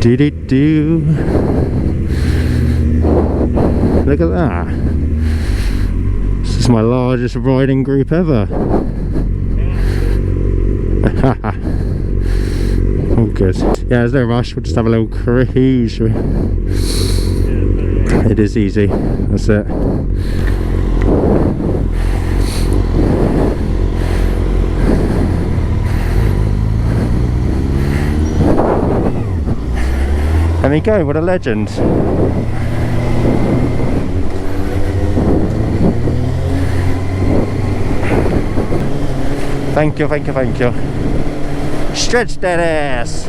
Do do do. Look at that. This is my largest riding group ever. All good. Yeah, there's no rush. We'll just have a little cruise. It is easy. That's it. There we go. What a legend. Thank you, thank you, thank you. Stretch that ass.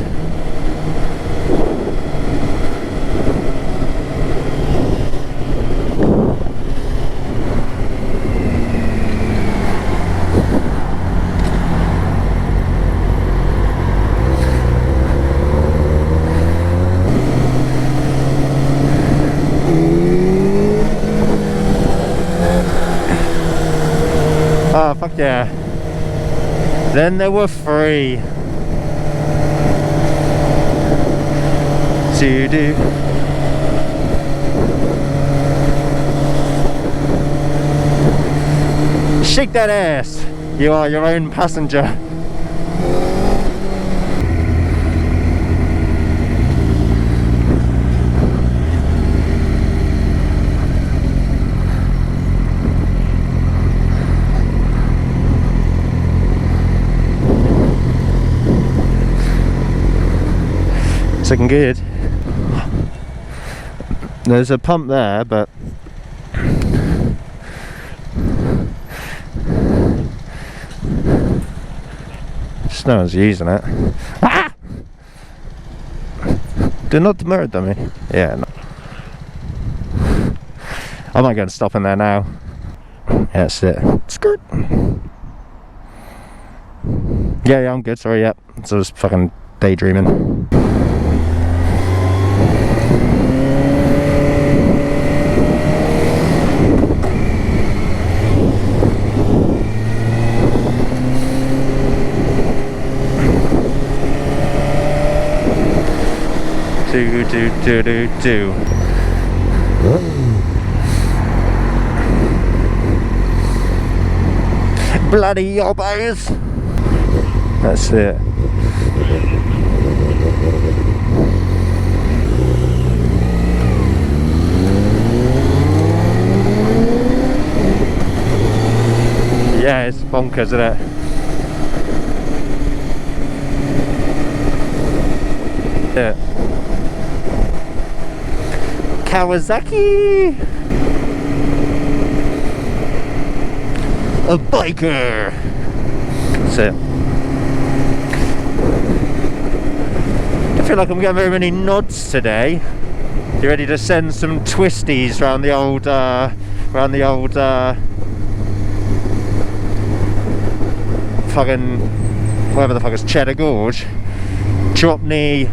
Oh, fuck yeah. Then there were 3. To do. Shake that ass. You are your own passenger. It's looking good. There's a pump there, but just no one's using it. Ah! Do not murder me. Yeah, no. I might go and stop in there now. Yeah, that's it. Skirt. Yeah, I'm good. Sorry, yep. So I was fucking daydreaming. Do. Bloody yobbos. That's it. Yeah, it's bonkers, isn't it? Yeah. Kawasaki! A biker! That's it. I feel like I'm getting very many nods today. You ready to send some twisties around the old, fucking, whatever the fuck is Cheddar Gorge. Drop knee,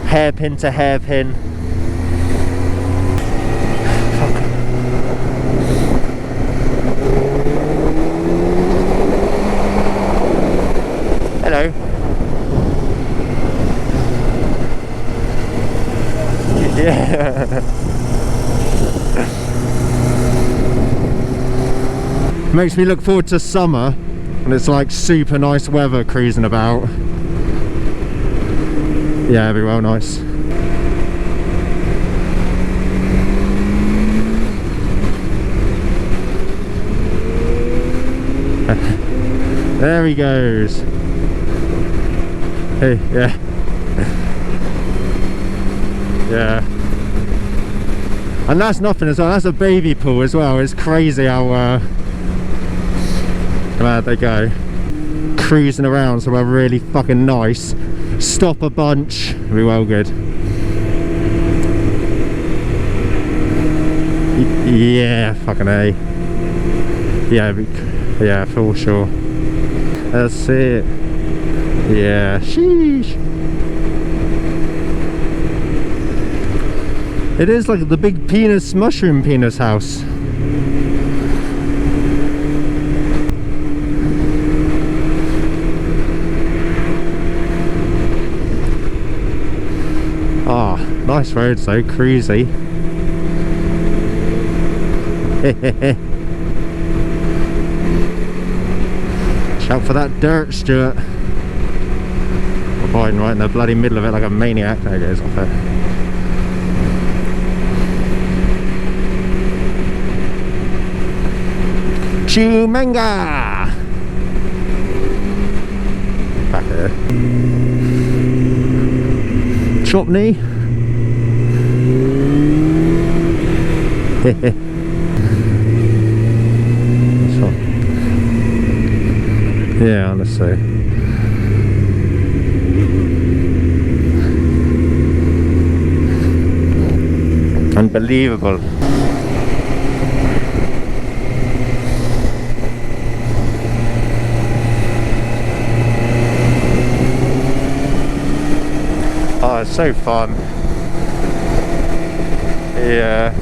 hairpin to hairpin. Hello. Yeah. Makes me look forward to summer, and it's like super nice weather cruising about. Yeah, it'll be well nice. There he goes. Hey, yeah. Yeah. And that's nothing as well, that's a baby pool as well. It's crazy how mad they go. Cruising around somewhere really fucking nice. Stop a bunch, it'll be well good. Yeah, fucking A. Yeah, for sure. That's it. Yeah, sheesh. It is like the big penis, mushroom penis house. Oh, nice roads though, cruisy. Shout for that dirt, Stuart. Avoiding right in the bloody middle of it like a maniac. There it goes off it. Chumanga! Back here. Chopney. Yeah, honestly. Unbelievable. Oh, it's so fun. Yeah.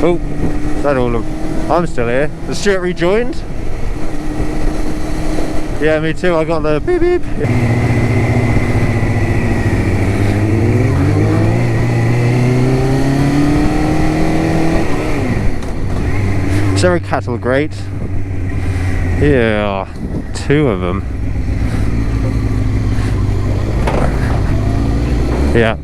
Oh, is that all of... I'm still here. Has Stuart rejoined? Yeah, me too. I got the beep beep. Is there a cattle grate? Yeah, 2 of them. Yeah.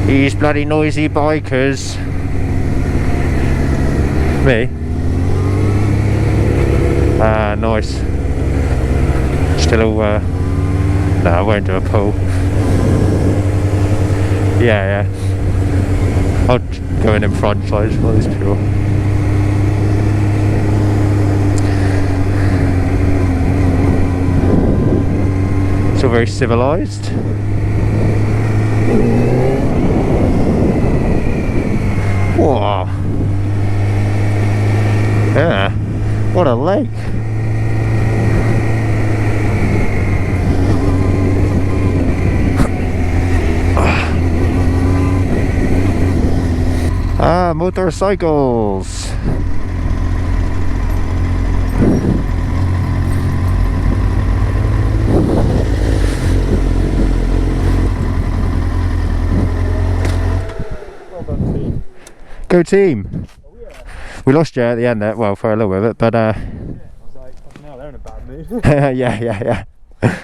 These bloody noisy bikers. Me? Ah, nice. Still, no, I won't do a pull. Yeah, yeah. I'll go in front side for these people. It's all very civilised. Whoa. Yeah. What a lake. Ah, motorcycles. Go team. Oh, yeah. We lost you at the end there, well, for a little bit, but Yeah. I was like, fucking hell, they're in a bad mood. yeah, yeah, yeah.